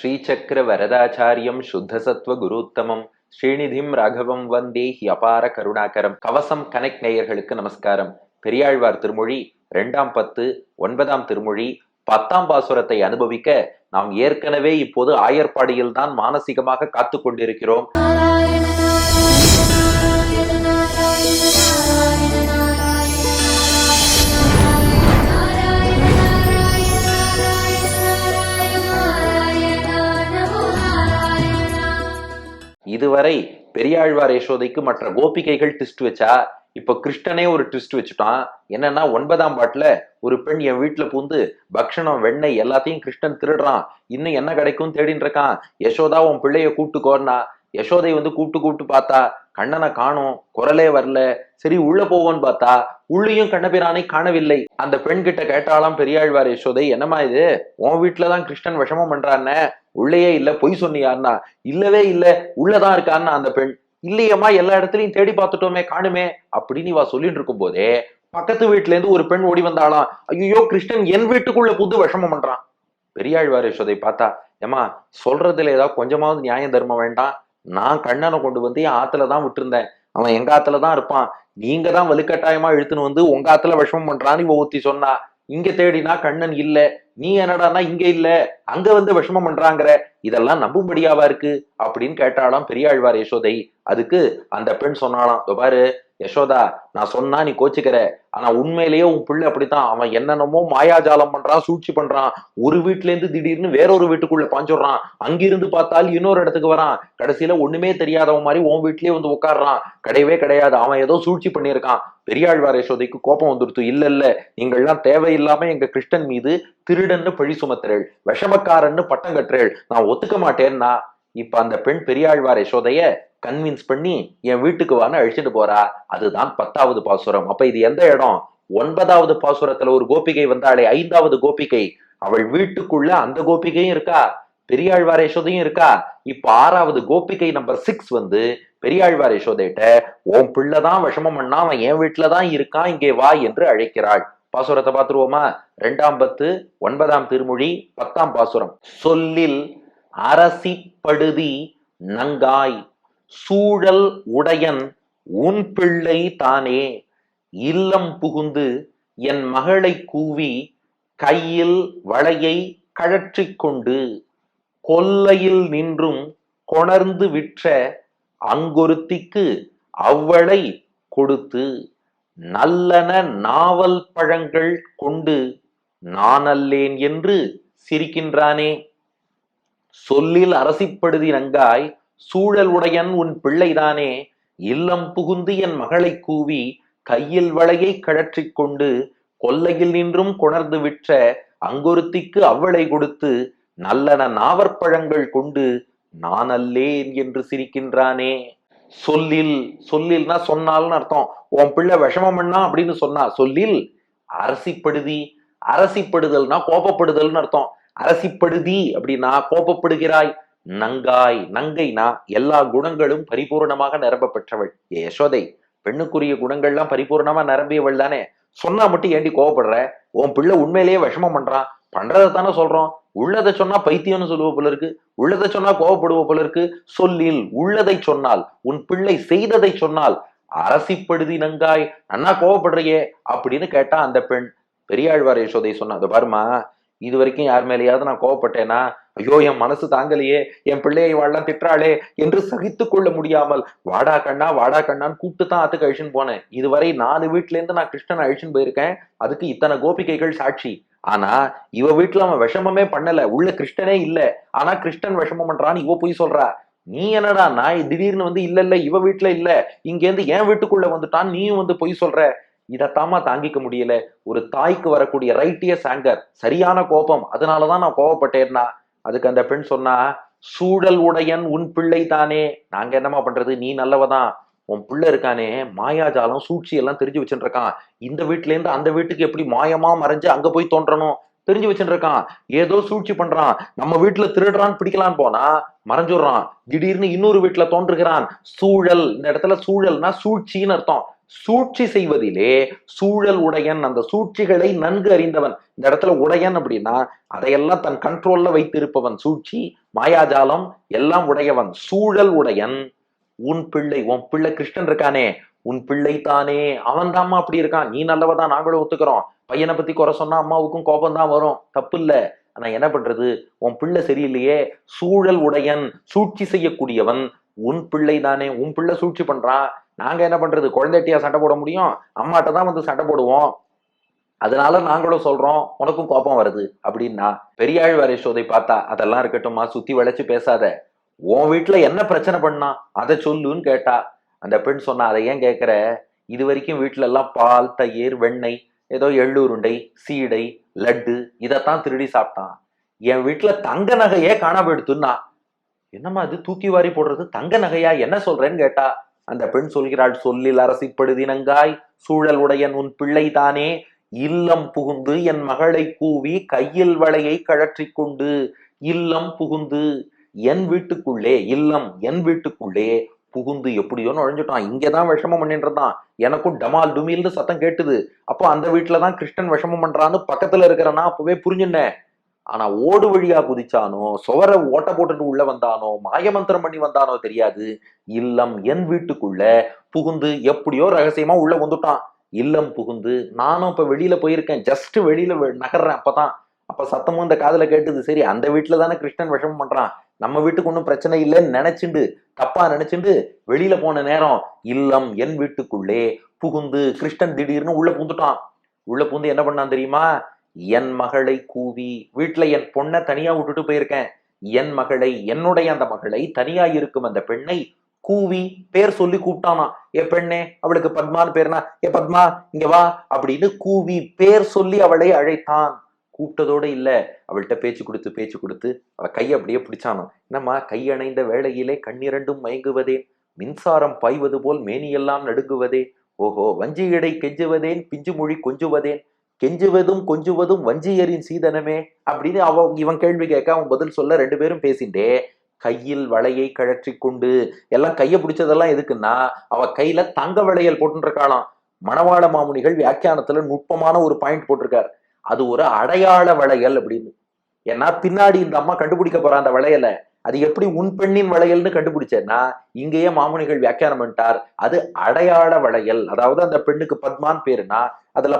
ஸ்ரீசக்கர வரதாச்சாரியம் சுத்தசத்வ குருத்தமம் ஸ்ரீநிதிம் ராகவம் வந்தே அபார கருணாகரம். கவசம் கனெக்ட் நேயர்களுக்கு நமஸ்காரம். பெரியாழ்வார் திருமொழி 2ஆம் பத்து 9ஆம் திருமொழி 10ஆம் பாசுரத்தை அனுபவிக்க நாம் ஏற்கனவே இப்போது ஆயர்பாடியில் தான் மானசீகமாக காத்து கொண்டிருக்கிறோம். இதுவரை பெரியாழ்வார் யசோதைக்கு மற்ற கோபிகைகள் ட்விஸ்ட் வச்சா, இப்ப கிருஷ்ணனே ஒரு ட்விஸ்ட் வச்சுட்டான். என்னன்னா 9ஆம் பாட்டுல ஒரு பெண் என் வீட்டுல பூந்து பக்ஷணம் வெண்ணெய் எல்லாத்தையும் கிருஷ்ணன் திருடுறான், இன்னும் என்ன கிடைக்கும் தேடின்னு இருக்கான், யசோதா உன் பிள்ளைய கூப்பிட்டுக்கோன்னா. யசோதை கூப்பிட்டு பார்த்தா கண்ணனை காணோம், குரலே வரல. சரி உள்ள போவோன்னு பார்த்தா உள்ளேயும் கண்ணபிரானை காணவில்லை. அந்த பெண் கிட்ட கேட்டாலாம் பெரியாழ்வார் யசோதை, என்னமா இது, உன் வீட்டுலதான் கிருஷ்ணன் விஷமம் பண்றான்னு, உள்ளேயே இல்ல, பொய் சொன்னியான்னா. இல்லவே இல்ல, உள்ளதான் இருக்கான்னா அந்த பெண். இல்லையம்மா, எல்லா இடத்துலயும் தேடி பார்த்துட்டோமே, காணுமே அப்படின்னு இவ சொல்லிட்டு இருக்கும் போதே பக்கத்து வீட்டுல இருந்து ஒரு பெண் ஓடி வந்தாலாம். ஐயோ, கிருஷ்ணன் என் வீட்டுக்குள்ள புது விஷமம் பண்றான். பெரியாழ்வார் யசோதை பார்த்தா, ஏமா சொல்றதுல ஏதாவது கொஞ்சமாவது நியாயம் தர்மம் வேண்டாம். நான் கண்ணனை கொண்டு வந்து என் ஆத்துலதான் விட்டுருந்தேன், அவன் எங்க ஆத்துலதான் இருப்பான், நீங்க தான் வலுக்கட்டாயமா இழுத்துன்னு வந்து உங்க ஆத்துல விஷமம் பண்றான்னு இவ ஊத்தி சொன்னா. இங்க தேடினா கண்ணன் இல்ல, நீ என்னடானா இங்க இல்ல அங்க வந்து விஷமம் பண்றாங்கிற, இதெல்லாம் நம்பும்படியாவா இருக்கு அப்படின்னு கேட்டாலாம் பெரியாழ்வார் யசோதை. அதுக்கு அந்த பெண் சொன்னாலாம், பாரு யசோதா, நான் சொன்னா நீ கோச்சுக்கிற, ஆனா உண்மையிலேயே உன் பிள்ளை அப்படித்தான், அவன் என்னென்னமோ மாயாஜாலம் பண்றான், சூழ்ச்சி பண்றான். ஒரு வீட்டுல இருந்து திடீர்னு வேறொரு வீட்டுக்குள்ள பாஞ்சுடுறான், அங்கிருந்து பார்த்தால் இன்னொரு இடத்துக்கு வரான், கடைசியில ஒண்ணுமே தெரியாதவன் மாதிரி உன் வீட்லயே வந்து உட்காடுறான். கிடையவே கிடையாது, அவன் ஏதோ சூழ்ச்சி பண்ணியிருக்கான். பெரியாழ்வார் யசோதைக்கு கோபம் வந்துடுத்து. இல்ல இல்ல, நீங்கள்லாம் தேவையில்லாம எங்க கிருஷ்ணன் மீது திருடன்னு பழி சுமத்துறேள், விஷமக்காரன்னு பட்டம் கட்டுறேள், நான் ஒத்துக்க மாட்டேன்னா. இப்ப அந்த பெண் பெரியாழ்வார் யசோதைய கன்வின்ஸ் பண்ணி என் வீட்டுக்கு வான்னு அழிச்சிட்டு போறா. அதுதான் 10ஆவது பாசுரம். அப்ப இது எந்த இடம்? 9ஆவது பாசுரத்துல ஒரு கோபிகை வந்தாளே, 5ஆவது கோபிகை, அவள் வீட்டுக்குள்ள அந்த கோபிகையும் இருக்கா, பெரியாழ்வார் யசோதையும் இருக்கா. இப்ப 6ஆவது கோபிகை நம்பர் 6 வந்து பெரியாழ்வார் யசோதைட்ட, உன் பிள்ளைதான் விஷமம் பண்ணா, அவன் என் வீட்டுலதான் இருக்கான், இங்கே வா என்று அழைக்கிறாள். பாசுரத்தை பார்த்துருவோமா? 2ஆம் பத்து 9ஆம் திருமொழி 10ஆம் பாசுரம். சொல்லில் அரசி படுதி நங்காய் சூழல் உடையன் உன் பிள்ளை தானே, இல்லம் புகுந்து என் மகளை கூவி கையில் வளையை கழற்றி கொண்டு கொல்லையில் நின்றும் கொணர்ந்து விற்ற அங்கொருத்திக்கு அவ்வளை கொடுத்து நல்லன நாவல் பழங்கள் கொண்டு நானல்லேன் என்று சிரிக்கின்றானே. சொல்லில் அரசிப்படுதி நங்காய் சூழல் உடையன் உன் பிள்ளைதானே, இல்லம் புகுந்து என் மகளை கூவி கையில் வளையை கழற்றி கொண்டு கொல்லையில் நின்றும் கொணர்ந்து விற்ற அங்கொருத்திக்கு அவ்வளை கொடுத்து நல்லன நாவற்பழங்கள் கொண்டு நான் அல்லேன் என்று சிரிக்கின்றானே. சொல்லில், சொல்லில்னா சொன்னால்னு அர்த்தம். உன் பிள்ளை விஷமம் பண்ணா அப்படின்னு சொன்னா. சொல்லில் அரசிப்படுதி, அரசிப்படுதல்னா கோபப்படுதல்னு அர்த்தம். அரசிப்படுதி அப்படின்னா கோபப்படுகிறாய். நங்காய், நங்கைனா எல்லா குணங்களும் பரிபூர்ணமாக நிரம்ப பெற்றவள். யசோதை பெண்ணுக்குரிய குணங்கள்லாம் பரிபூர்ணமா நிரம்பியவள் தானே. சொன்னா மட்டும் ஏண்டி கோவப்படுற? உன் பிள்ளை உண்மையிலேயே விஷமம் பண்றான், பண்றதைத்தானே சொல்றோம். உள்ளதை சொன்னா பைத்தியம்னு சொல்லுவ போல இருக்கு, உள்ளதை சொன்னா கோவப்படுவ போல இருக்கு. சொல்லில் உள்ளதை சொன்னால், உன் பிள்ளை செய்ததை சொன்னால் அரசிப்படுதி நங்காய், நன்னா கோவப்படுறியே அப்படின்னு கேட்டா அந்த பெண். பெரியாழ்வார் யசோதை சொன்னா, அது பாருமா, இது வரைக்கும் யார் மேலேயாவது நான் கோவப்பட்டேனா, ஐயோ என் மனசு தாங்கலையே, என் பிள்ளையை வாழலாம் திட்டுறாளே என்று சகித்து கொள்ள முடியாமல் வாடா கண்ணா வாடா கண்ணான்னு கூப்பிட்டு தான் அதுக்கு அழிச்சுன்னு போனேன். இதுவரை 4 வீட்டுல இருந்து நான் கிருஷ்ணன் அழிச்சுன்னு போயிருக்கேன், அதுக்கு இத்தனை கோபிகைகள் சாட்சி. ஆனா இவ வீட்டுல அவன் விஷமமே பண்ணல, உள்ள கிருஷ்ணனே இல்ல, ஆனா கிருஷ்ணன் விஷமம் பண்றான்னு இவ போய் சொல்றா. நீ என்னடா நான் திடீர்னு வந்து இல்ல இல்ல இவ வீட்டுல இல்ல, இங்க இருந்து என் வீட்டுக்குள்ள வந்துட்டான், நீயும் வந்து பொய் சொல்ற. இதத்தாமா தாங்கிக்க முடியல. ஒரு தாய்க்கு வரக்கூடிய ரைட்டியஸ் ஆங்கர், சரியான கோபம், அதனாலதான் நான் கோவப்பட்டேன்னா. அதுக்கு அந்த பெண் சொன்னா, சூழல் உடையன் உன் பிள்ளை தானே, நாங்க என்னமா பண்றது, நீ நல்லவதான், உன் பிள்ளை இருக்கானே மாயாஜாலம் சூழ்ச்சி எல்லாம் தெரிஞ்சு வச்சுட்டு இருக்கான். இந்த வீட்டுல இருந்து அந்த வீட்டுக்கு எப்படி மாயமா மறைஞ்சு அங்க போய் தோன்றணும் தெரிஞ்சு வச்சுட்டு இருக்கான். ஏதோ சூழ்ச்சி பண்றான், நம்ம வீட்டுல திருடுறான்னு பிடிக்கலான்னு போனா மறைஞ்சுடுறான், திடீர்னு இன்னொரு வீட்டுல தோன்றுகிறான். சூழல், இந்த இடத்துல சூழல்னா சூழ்ச்சின்னு அர்த்தம். சூழ்ச்சி செய்வதிலே சூழல் உடையன், அந்த சூழ்ச்சிகளை நன்கு அறிந்தவன். இந்த இடத்துல உடையன் அப்படின்னா அதையெல்லாம் தன் கண்ட்ரோல்ல வைத்திருப்பவன். சூழ்ச்சி மாயாஜாலம் எல்லாம் உடையவன், சூழல் உடையன். உன் பிள்ளை கிருஷ்ணன் இருக்கானே, உன் பிள்ளை தானே, அவன் தாம்மா அப்படி இருக்கான். நீ நல்லவதான், நாங்களும் ஒத்துக்கிறோம். பையனை பத்தி குறை சொன்னா அம்மாவுக்கும் கோபம் தான் வரும், தப்பு இல்ல. ஆனா என்ன பண்றது, உன் பிள்ளை சரியில்லையே. சூழல் உடையன், சூழ்ச்சி செய்யக்கூடியவன், உன் பிள்ளை தானே. உன் பிள்ளை சூழ்ச்சி பண்றான், நாங்க என்ன பண்றது, குழந்தைட்டியா சண்டை போட முடியும்? அம்மாட்ட தான் வந்து சண்டை போடுவோம். அதனால நாங்களும் சொல்றோம், உனக்கும் கோபம் வருது அப்படின்னா. பெரியாழ்வார் யசோதை பார்த்தா, அதெல்லாம் இருக்கட்டும்மா, சுத்தி வளைச்சு பேசாத, உன் வீட்டுல என்ன பிரச்சனை பண்ணா அதை சொல்லுன்னு கேட்டா. அந்த பெண் சொன்னா, அதை ஏன் கேட்கிற, இது வரைக்கும் வீட்டுல எல்லாம் பால், தயிர், வெண்ணெய், ஏதோ எள்ளுருண்டை, சீடை, லட்டு இதைத்தான் திருடி சாப்பிட்டான். என் வீட்டுல தங்க நகையே காணாம எடுத்துன்னா. என்னம்மா இது தூக்கி வாரி போடுறது, தங்க நகையா, என்ன சொல்றேன்னு கேட்டா. அந்த பெண் சொல்கிறாள், சொல்லில் அரசிப்படுதினங்காய் சூழல் உடையன் உன் பிள்ளை தானே, இல்லம் புகுந்து என் மகளை கூவி கையில் வளையை கழற்றி கொண்டு. இல்லம் புகுந்து, என் வீட்டுக்குள்ளே, இல்லம் என் வீட்டுக்குள்ளே புகுந்து எப்படியோ நுழைஞ்சுட்டான். இங்கதான் விஷமம் பண்ணிட்டு இருந்தான், எனக்கும் டமால் டுமில்னு சத்தம் கேட்டுது. அப்போ அந்த வீட்டுலதான் கிருஷ்ணன் விஷமம் பண்றான்னு பக்கத்துல இருக்கிறனா அப்பவே புரிஞ்சுனேன். ஆனா ஓடு வழியா குதிச்சானோ, சுவர ஓட்ட போட்டுட்டு உள்ள வந்தானோ, மாயமந்திரம் பண்ணி வந்தானோ தெரியாது. இல்லம் என் வீட்டுக்குள்ள புகுந்து எப்படியோ ரகசியமா உள்ள வந்துட்டான். இல்லம் புகுந்து, நானும் இப்ப வெளியில போயிருக்கேன், ஜஸ்ட் வெளியில நகர்றேன். அப்ப சத்தமும் இந்த காதுல கேட்டுது. சரி, அந்த வீட்டுல தானே கிருஷ்ணன் விஷமம் பண்றான், நம்ம வீட்டுக்கு ஒன்றும் பிரச்சனை இல்லைன்னு நினைச்சுண்டு, தப்பா நினைச்சுண்டு வெளியில போன நேரம் இல்லம் என் வீட்டுக்குள்ளே புகுந்து கிருஷ்ணன் திடீர்னு உள்ள புகுந்துட்டான். உள்ள புகுந்து என்ன பண்ணான் தெரியுமா, என் மகளை கூவி, வீட்டுல என் பொண்ணை தனியா விட்டுட்டு போயிருக்கேன், என் மகளை, என்னுடைய அந்த மகளை, தனியா இருக்கும் அந்த பெண்ணை கூவி பேர் சொல்லி கூப்பிட்டானா. ஏ பெண்ணே, அவளுக்கு பத்மான்னு பேர்னா, ஏ பத்மா இங்க வா அப்படின்னு கூவி பேர் சொல்லி அவளை அழைத்தான். கூப்பிட்டதோட இல்ல, அவள்கிட்ட பேச்சு கொடுத்து அவ கையை அப்படியே பிடிச்சானோ. என்னம்மா, கையணைந்த வேளையிலே கண்ணிரண்டும் மயங்குவதே, மின்சாரம் பாய்வது போல் மேனியெல்லாம் நடுங்குவதே, ஓஹோ வஞ்சி இடை கெஞ்சுவதேன் பிஞ்சு மொழி கொஞ்சுவதேன், கெஞ்சுவதும் கொஞ்சுவதும் வஞ்சியரின் சீதனமே அப்படின்னு இவன் கேள்வி கேட்க அவன் பதில் சொல்ல, ரெண்டு பேரும் பேசிட்டே கையில் வளையை கழற்றி கொண்டு. எல்லாம் கைய பிடிச்சதெல்லாம் எதுக்குன்னா, அவ கையில தங்க வளையல் போட்டுருக்காளாம். மணவாள மாமுனிகள் வியாக்கியானத்துல நுட்பமான ஒரு பாயிண்ட் போட்டிருக்கார், அது ஒரு அடையாள வளையல் அப்படின்னு. ஏன்னா பின்னாடி இந்த அம்மா கண்டுபிடிக்க போற அந்த வளையலை, அது எப்படி உன் பெண்ணின் வளையல்னு கண்டுபிடிச்சேன்னா, இங்கேயே மாமுனிகள் வியாக்கியானம் பண்ணிட்டார், அது அடையாள வளையல். அதாவது அந்த பெண்ணுக்கு பத்மான் பேருனா அதுல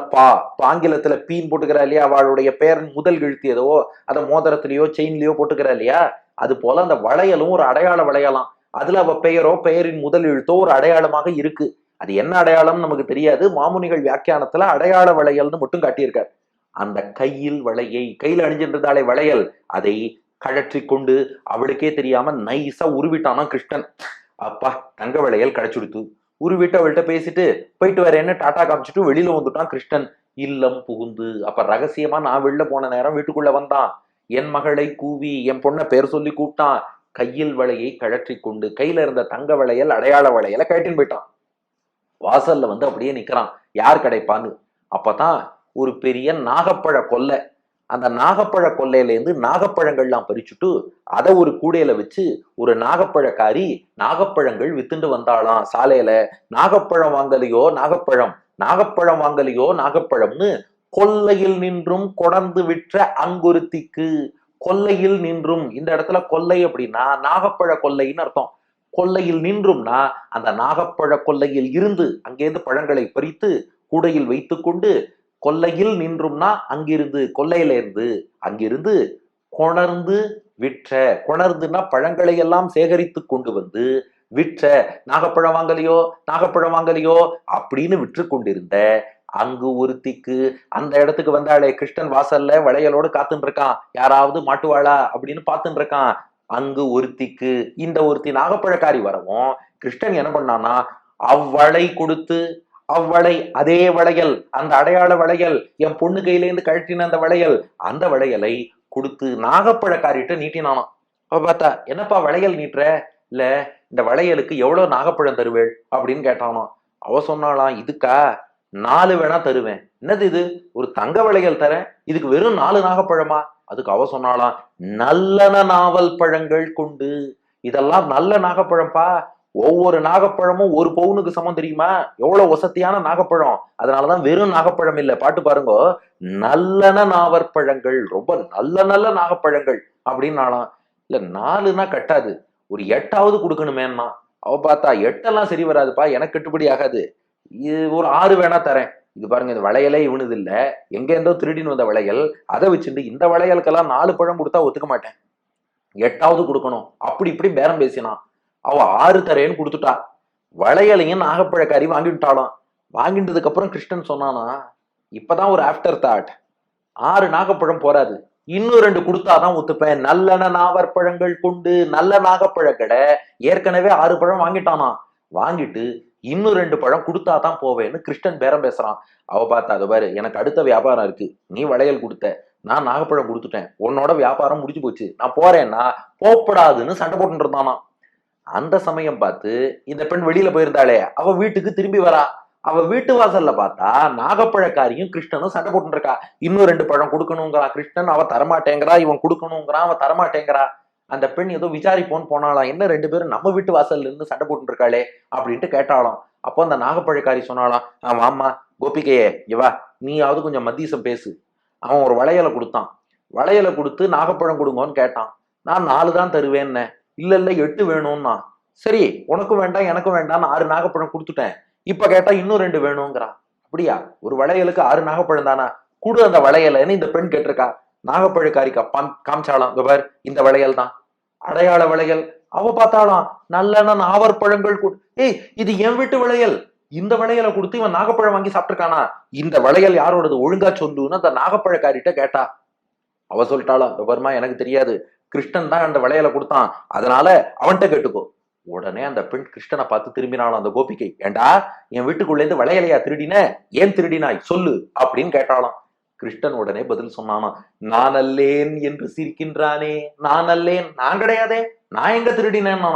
ஆங்கிலத்துல பீன் போட்டுக்கிறா இல்லையா, அவளுடைய பேர் முதல் எழுத்தியதோ அதை மோதிரத்திலேயோ செயின்லயோ போட்டுக்கிறா இல்லையா, அது போல அந்த வளையலும் ஒரு அடையாள வளையலாம். அதுல அவ பெயரோ பெயரின் முதல் எழுத்தோ ஒரு அடையாளமாக இருக்கு. அது என்ன அடையாளம் நமக்கு தெரியாது, மாமுனிகள் வியாக்கியானத்துல அடையாள வளையல்னு மட்டும் காட்டியிருக்கார். அந்த கையில் வளையை, கையில அணிஞ்சிருந்தாலே வளையல், அதை கழற்றி கொண்டு அவளுக்கே தெரியாம நைஸா உருவிட்டானா கிருஷ்ணன். அப்பா, தங்க வளையல் கிடைச்சுடுத்து. உருவிட்டு அவள்கிட்ட பேசிட்டு போயிட்டு வரேன்னு டாட்டா காமிச்சிட்டு வெளியில வந்துட்டான் கிருஷ்ணன். இல்லம் புகுந்து, அப்ப ரகசியமா நான் வெளில போன நேரம் வீட்டுக்குள்ள வந்தான், என் மகளை கூவி என் பொண்ணை பேர் சொல்லி கூப்பிட்டான், கையில் வளையை கழற்றி கொண்டு, கையில இருந்த தங்க வளையல் அடையாள வளையலை கழட்டின்னு போயிட்டான். வாசல்ல வந்து அப்படியே நிக்கிறான், யார் கிடைப்பான்னு. அப்பதான் ஒரு பெரிய நாகப்பழ கொல்லை, அந்த நாகப்பழ கொல்லையிலேருந்து நாகப்பழங்கள்லாம் பறிச்சுட்டு அதை ஒரு கூடையில வச்சு ஒரு நாகப்பழக்காரி நாகப்பழங்கள் வித்துண்டு வந்தாளாம் சாலையில. நாகப்பழம் வாங்கலையோ நாகப்பழம், நாகப்பழம் வாங்கலையோ நாகப்பழம்னு கொல்லையில் நின்றும் கொடர்ந்து விற்ற அங்குருத்திக்கு. கொல்லையில் நின்றும், இந்த இடத்துல கொல்லை அப்படின்னா நாகப்பழ கொல்லைன்னு அர்த்தம். கொல்லையில் நின்றும்னா அந்த நாகப்பழ கொல்லையில் இருந்து அங்கேருந்து பழங்களை பறித்து கூடையில் வைத்து கொண்டு, கொல்லையில் நின்றும்னா அங்கிருந்து, கொல்லையில இருந்து அங்கிருந்து கொணர்ந்து விற்ற, கொணர்ந்துன்னா பழங்களை எல்லாம் சேகரித்து கொண்டு வந்து விற்ற, நாகப்பழம் வாங்கலையோ நாகப்பழம் வாங்கலையோ அப்படின்னு விற்று கொண்டிருந்த அங்கு ஒருத்திக்கு. அந்த இடத்துக்கு வந்தாலே கிருஷ்ணன் வாசல்ல வளையலோடு காத்துன்னு இருக்கான், யாராவது மாட்டுவாளா அப்படின்னு பார்த்துட்டு இருக்கான். அங்கு ஒருத்திக்கு, இந்த ஒருத்தி நாகப்பழக்காரி வரவும் கிருஷ்ணன் என்ன பண்ணானா, அவ்வளை கொடுத்து, அவ்வளை அதே வளையல், அந்த அடையாள வளையல், என் பொண்ணு கையிலேருந்து கழட்டின அந்த வளையல், அந்த வளையலை கொடுத்து நாகப்பழக்காரிட்ட நீட்டினானாம். அவ பார்த்தா, என்னப்பா வளையல் நீட்டுற, இல்ல இந்த வளையலுக்கு எவ்வளவு நாகப்பழம் தருவேள் அப்படின்னு கேட்டானோ. அவ சொன்னாலாம், இதுக்கா 4 வேணா தருவேன். என்னது இது, ஒரு தங்க வளையல் தரேன், இதுக்கு வெறும் 4 நாகப்பழமா? அதுக்கு அவ சொன்னாலாம், நல்லன நாவல் பழங்கள் கொண்டு. இதெல்லாம் நல்ல நாகப்பழம்பா, ஒவ்வொரு நாகப்பழமும் 1 பவுனுக்கு சமம் தெரியுமா, எவ்வளவு வசதியான நாகப்பழம். அதனாலதான் வெறும் நாகப்பழம் இல்ல, பாட்டு பாருங்க, நல்லன நாவற்பழங்கள், ரொம்ப நல்ல நல்ல நாகப்பழங்கள் அப்படின்னாலாம். இல்ல 4னா கட்டாது, ஒரு 8ஆவது கொடுக்கணுமேன்னா. அவ பார்த்தா 8எல்லாம் சரி வராதுப்பா, எனக்கு கட்டுப்படி ஆகாது, இது ஒரு 6 வேணா தரேன். இது பாருங்க, இந்த வளையலே இவனுது இல்ல, எங்க இருந்தோ திருடின்னு வந்த வளையல். அதை வச்சுட்டு இந்த வளையலுக்கெல்லாம் 4 பழம் கொடுத்தா ஒத்துக்க மாட்டேன், 8ஆவது கொடுக்கணும். அப்படி இப்படி பேரம் பேசினான். அவ 6 தரேன்னு கொடுத்துட்டா. வளையலையும் நாகப்பழக்காரி வாங்கிட்டாளாம். வாங்கிட்டதுக்கு அப்புறம் கிருஷ்ணன் சொன்னானா, இப்பதான் ஒரு ஆஃப்டர் தாட், 6 நாகப்பழம் போராது, இன்னும் 2 கொடுத்தாதான் ஒத்துப்பேன். நல்லன நாவற்பழங்கள் கொண்டு நல்ல நாகப்பழக்கடை ஏற்கனவே 6 பழம் வாங்கிட்டானா. வாங்கிட்டு இன்னும் 2 பழம் கொடுத்தாதான் போவேன்னு கிருஷ்ணன் பேரம் பேசுறான். அவ பார்த்தா, அது பாரு, எனக்கு அடுத்த வியாபாரம் இருக்கு, நீ வளையல் கொடுத்த, நான் நாகப்பழம் கொடுத்துட்டேன், உன்னோட வியாபாரம் முடிஞ்சு போச்சு, நான் போறேன்னா போப்படாதுன்னு சண்டை போட்டு இருந்தானா. அந்த சமயம் பார்த்து இந்த பெண் வெளியில போயிருந்தாளே, அவ வீட்டுக்கு திரும்பி வரா. அவ வீட்டு வாசல்ல பார்த்தா நாகப்பழக்காரியும் கிருஷ்ணனும் சண்டை போட்டு இருக்கா. இன்னும் 2 பழம் கொடுக்கணுங்கிறான் கிருஷ்ணன், அவ தரமாட்டேங்கிறா. இவன் கொடுக்கணுங்கிறான், அவ தரமாட்டேங்கிறா. அந்த பெண் ஏதோ விசாரிப்போன்னு போனாலாம், என்ன 2 பேரும் நம்ம வீட்டு வாசல்ல இருந்து சண்டை போட்டு இருக்காளே அப்படின்ட்டு கேட்டாலாம். அப்போ அந்த நாகப்பழக்காரி சொன்னாலாம், ஆமா கோபிகையே, இவா நீயாவது கொஞ்சம் மத்தியசம் பேசு. அவன் ஒரு வளையலை கொடுத்தான், வளையலை கொடுத்து நாகப்பழம் கொடுங்கன்னு கேட்டான். நான் 4 தான் தருவேன்னு. இல்ல 8 வேணும்னா. சரி, உனக்கும் வேண்டாம் எனக்கும் வேண்டாம், 6 நாகப்பழம் கொடுத்துட்டேன். இப்ப கேட்டா இன்னும் 2 வேணுங்கிறான். அப்படியா, ஒரு வளையலுக்கு 6 நாகப்பழம் தானா, குடு அந்த வளையலைன்னு இந்த பெண் கேட்டிருக்கா. நாகப்பழக்காரிக்கா காமிச்சாலாம், பார் இந்த வளையல் தான், அடையாள வளையல். அவ பார்த்தாலாம், நல்ல நாவற்பழங்கள் ஏய், இது என் வீட்டு வளையல், இந்த வளையலை கொடுத்து இவன் நாகப்பழம் வாங்கி சாப்பிட்டுருக்கானா, இந்த வளையல் யாரோடது ஒழுங்கா சொல்லுன்னு அந்த நாகப்பழக்காரிட்ட கேட்டா. அவ சொல்லிட்டாலும், வருமா எனக்கு தெரியாது, கிருஷ்ணன் தான் அந்த வளையலை கொடுத்தான், அதனால அவன்கிட்ட கேட்டுக்கோ. உடனே அந்த பெண் கிருஷ்ணனை பார்த்து திரும்பினாலும் அந்த கோபிகை, ஏண்டா என் வீட்டுக்குள்ள இருந்து வளையலையா திருடின, ஏன் திருடினாய் சொல்லு அப்படின்னு கேட்டாலும். கிருஷ்ணன் உடனே பதில் சொன்னானா, நான் அல்லேன் என்று சிரிக்கின்றானே, நான் அல்லேன், நான் கிடையாதே, நான் எங்க திருடினேன்னா.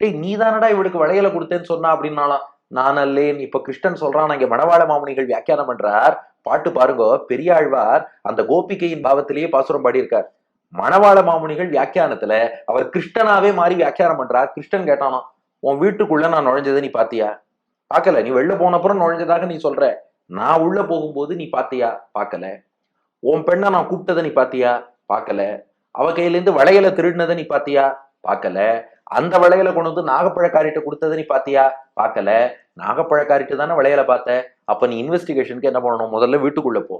டேய், நீ தானடா இவளுக்கு வளையலை கொடுத்தேன்னு சொன்னா அப்படின்னாலாம். நான் அல்லேன். இப்ப கிருஷ்ணன் சொல்றான், இங்க மணவாள மாமுனிகள் வியாக்கியானம் பண்றார், பாட்டு பாருங்க, பெரியாழ்வார் அந்த கோபிகையின் பாவத்திலேயே பாசுரம் பாடியிருக்கார். மணவாள மாமுனிகள் வியாக்கியானத்துல அவர் கிருஷ்ணனாவே மாறி வியாக்கியானம் பண்றார். கிருஷ்ணன் கேட்டானா, உன் வீட்டுக்குள்ள நான் நுழைஞ்சதை நீ பாத்தியா? பாக்கல. நீ வெளில போனப்புறம் நுழைஞ்சதாக நீ சொல்ற, நான் உள்ள போகும்போது நீ பாத்தியா? பாக்கல. உன் பெண்ணை நான் கூப்பிட்டதை நீ பாத்தியா? பாக்கல. அவ கையில இருந்து வளையலை திருடினதை நீ பாத்தியா? பாக்கல. அந்த வளையலை கொண்டு வந்து நாகப்பழக்காரிட்ட கொடுத்ததை நீ பாத்தியா? பாக்கல. நாகப்பழக்காரிட்ட தானே வளையலை பார்த்த. அப்ப நீ இன்வெஸ்டிகேஷனுக்கு என்ன பண்ணணும், முதல்ல வீட்டுக்குள்ள போ,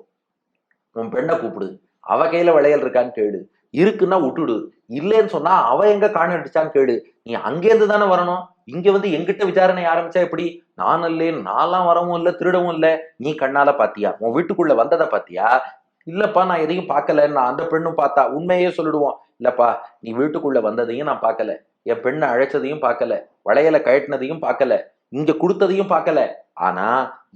உன் பெண்ணை கூப்பிடு, அவ கையில வளையல் இருக்கான்னு கேளு, இருக்குன்னா விட்டுடு, இல்லைன்னு சொன்னா அவ எங்க காண அடிச்சான்னு கேளு. நீ அங்கேருந்து தானே வரணும், இங்க வந்து எங்கிட்ட விசாரணை ஆரம்பிச்சா எப்படி? நான் இல்லேன், நான்லாம் வரவும் இல்லை திருடவும் இல்லை, நீ கண்ணால பாத்தியா, உன் வீட்டுக்குள்ள வந்ததை பாத்தியா? இல்லப்பா நான் எதையும் பார்க்கலன்னா. அந்த பெண்ணும் பார்த்தா உண்மையே சொல்லிடுவோம், இல்லப்பா நீ வீட்டுக்குள்ள வந்ததையும் நான் பார்க்கல, என் பெண்ணை அழைச்சதையும் பார்க்கல, வளையலை கழட்டினதையும் பார்க்கல, இங்க கொடுத்ததையும் பார்க்கல, ஆனா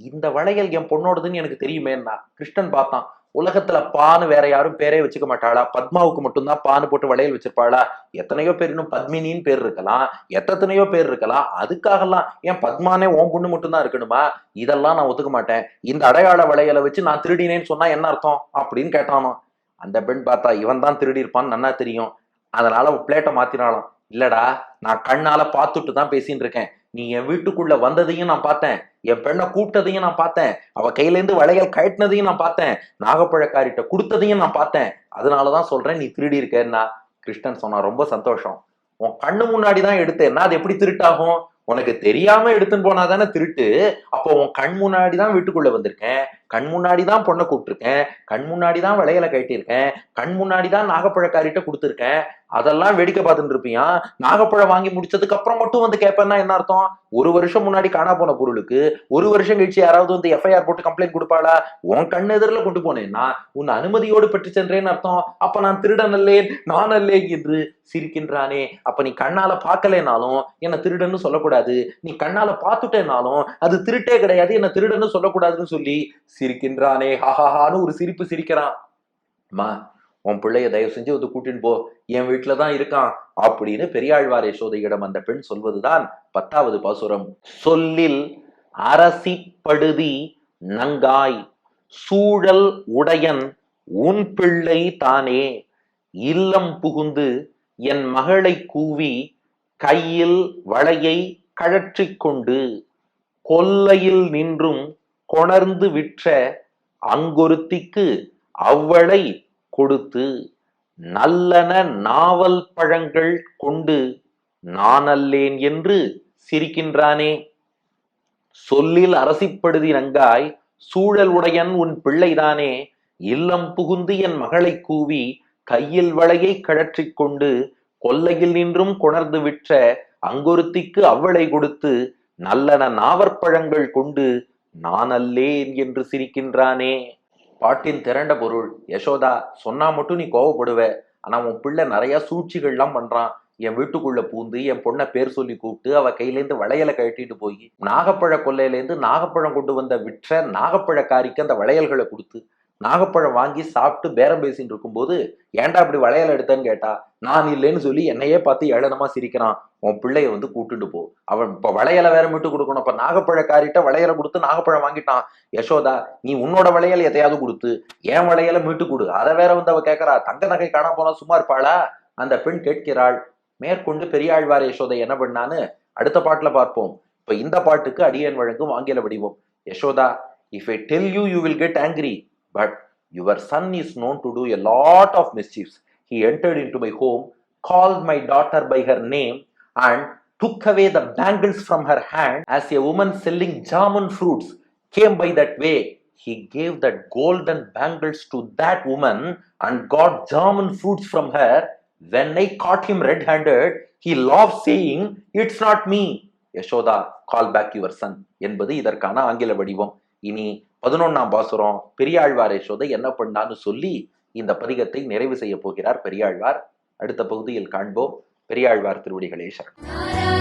இந்த வளையல் என் பொண்ணோடதுன்னு எனக்கு தெரியுமேன்னா. கிருஷ்ணன் பார்த்தான், உலகத்துல பான்னு வேற யாரும் பேரே வச்சுக்க மாட்டாளா? பத்மாவுக்கு மட்டும்தான் பான்னு போட்டு வளையல் வச்சிருப்பாளா? எத்தனையோ பேர், இன்னும் பத்மினின்னு பேர் இருக்கலாம், எத்தனையோ பேர் இருக்கலாம், அதுக்காகலாம் ஏன் பத்மானே உன் பொண்ணு மட்டும்தான் இருக்கணுமா? இதெல்லாம் நான் ஒத்துக்க மாட்டேன், இந்த அடையாள வளையலை வச்சு நான் திருடினேன்னு சொன்னா என்ன அர்த்தம் அப்படின்னு கேட்டானோ. அந்த பெண் பார்த்தா, இவன் தான் திருடி இருப்பான்னு நன்னா தெரியும், அதனால பிளேட்டை மாத்தினாலும், இல்லடா நான் கண்ணால பார்த்துட்டு தான் பேசின்னு இருக்கேன், நீ என் வீட்டுக்குள்ள வந்ததையும் நான் பார்த்தேன், என் பெண்ணை கூப்பிட்டதையும் நான் பார்த்தேன், அவ கையில இருந்து வளையல் கழட்டினதையும் நான் பார்த்தேன், நாகப்பழக்காரிட்ட கொடுத்ததையும் நான் பார்த்தேன், அதனாலதான் சொல்றேன் நீ திருடி இருக்கேன்னா. கிருஷ்ணன் சொன்னா, ரொம்ப சந்தோஷம், உன் கண்ணு முன்னாடிதான் எடுத்தேன்னா அது எப்படி திருட்டாகும்? உனக்கு தெரியாம எடுத்துன்னு போனாதானே திருட்டு. அப்போ உன் கண் முன்னாடிதான் வீட்டுக்குள்ள வந்திருக்கேன், கண் முன்னாடிதான் பொண்ணை கூப்பிட்டுருக்கேன், கண் முன்னாடிதான் வளையலை கட்டியிருக்கேன், கண் முன்னாடிதான் நாகப்பழக்காரிட்ட கொடுத்துருக்கேன், அதெல்லாம் வேடிக்கை பார்த்துட்டு இருப்பியா? நாகப்பழம் வாங்கி முடிச்சதுக்கு அப்புறம் மட்டும் வந்து கேட்பேன்னா என்ன அர்த்தம்? 1 வருஷம் முன்னாடி காணா போன பொருளுக்கு 1 வருஷம் கழிச்சு யாராவது வந்து எஃப்ஐஆர் போட்டு கம்ப்ளைண்ட் கொடுப்பாளா? உன் கண் எதிரில் கொண்டு போனேன்னா உன் அனுமதியோடு பெற்று சென்றேன்னு அர்த்தம். அப்ப நான் திருடன் அல்லேன், நான் அல்லேன் என்று சிரிக்கின்றானே. அப்ப நீ கண்ணால பார்க்கலேனாலும் என்ன திருடன்னு சொல்லக்கூடாது, நீ கண்ணால பார்த்துட்டேனாலும் அது திருட்டே கிடையாது, என்ன திருடன்னு சொல்லக்கூடாதுன்னு சொல்லி சிரிக்கின்றானே. ஹாஹான்னு ஒரு சிரிப்பு சிரிக்கிறான். அம்மா, உன் பிள்ளைய தயவு செஞ்சு வந்து கூட்டின்னு போ, என் வீட்டுலதான் இருக்கான் அப்படின்னு பெரியாழ்வார் யசோதையிடம் அந்த பெண் சொல்வதுதான் 10வது பாசுரம். சொல்லில் அரசிப்படுதி நங்காய் சூழல் உடையன் உன் பிள்ளை தானே, இல்லம் புகுந்து என் மகளை கூவி கையில் வளையை கழற்றிக் கொண்டு கொல்லையில் நின்றும் கொணர்ந்து விற்ற அங்கொருத்திக்கு அவ்வளை கொடுத்து நல்லன நாவல் பழங்கள் கொண்டு நானல்லேன் என்று சிரிக்கின்றானே. சொல்லில் அரசிப்படுதி நங்காய் சூழல் உடையன் உன் பிள்ளைதானே. இல்லம் புகுந்து என் மகளை கூவி கையில் வளையை கழற்றிக் கொண்டு கொல்லையில் நின்றும் கொணர்ந்து விற்ற அங்கொருத்திக்கு அவ்வளை கொடுத்து நல்லன நாவற்பழங்கள் கொண்டு நான் அல்லேன் என்று சிரிக்கின்றானே. பாட்டின் திரண்ட பொருள். யசோதா, சொன்னா மட்டும் நீ கோவப்படுவ, ஆனா உன் பிள்ளை நிறைய சூழ்ச்சிகள்லாம் பண்றான். என் வீட்டுக்குள்ள பூந்து என் பொண்ணை பேர் சொல்லி கூப்பிட்டு அவ கையிலேருந்து வளையலை கழட்டிட்டு போய் நாகப்பழ கொல்லையிலேருந்து நாகப்பழம் கொண்டு வந்த விற்ற நாகப்பழக்காரிக்கு அந்த வளையல்களை கொடுத்து நாகப்பழம் வாங்கி சாப்பிட்டு பேரம் பேசிட்டு இருக்கும்போது ஏன்டா அப்படி வளையல் எடுத்தேன்னு கேட்டா நான் இல்லைன்னு சொல்லி என்னையே பார்த்து ஏளனமா சிரிக்கிறான். உன் பிள்ளைய வந்து கூட்டுட்டு போ, அவன் இப்ப வளையலை வேற மீட்டு கொடுக்கணும். இப்ப நாகப்பழக்காரிட்ட வளையலை கொடுத்து நாகப்பழம் வாங்கிட்டான். யசோதா, நீ உன்னோட வளையல் எதையாவது கொடுத்து என் வளையலை மீட்டு கொடு. அதை வேற வந்து அவ கேட்கறா. தங்க நகை காண போனா சும்மா இருப்பாளா? அந்த பெண் கேட்கிறாள். மேற்கொண்டு பெரியாழ்வார் யசோதை என்ன பண்ணான்னு அடுத்த பாட்டுல பார்ப்போம். இப்ப இந்த பாட்டுக்கு அடியேன் வழங்கும் ஆங்கில வடிவம். Yashoda, if I tell you you will get angry, but your son is known to do a lot of mischiefs. He entered into my home, called my daughter by her name, and took away the bangles from her hand as a woman selling jamun fruits came by that way. He gave that golden bangles to that woman and got jamun fruits from her. When I caught him red-handed, he laughed saying, "It's not me." Yashoda, call back your son என்பது இதற்கான ஆங்கில வடிவம். இனி 11ஆம் பாசுரம் பெரியாழ்வார் யசோதை என்ன பண்ணான்னு சொல்லி இந்த பதிகத்தை நிறைவு செய்ய போகிறார் பெரியாழ்வார். அடுத்த பகுதியில் காண்போம். பெரியாழ்வார் திருவடிகளே சரணம்.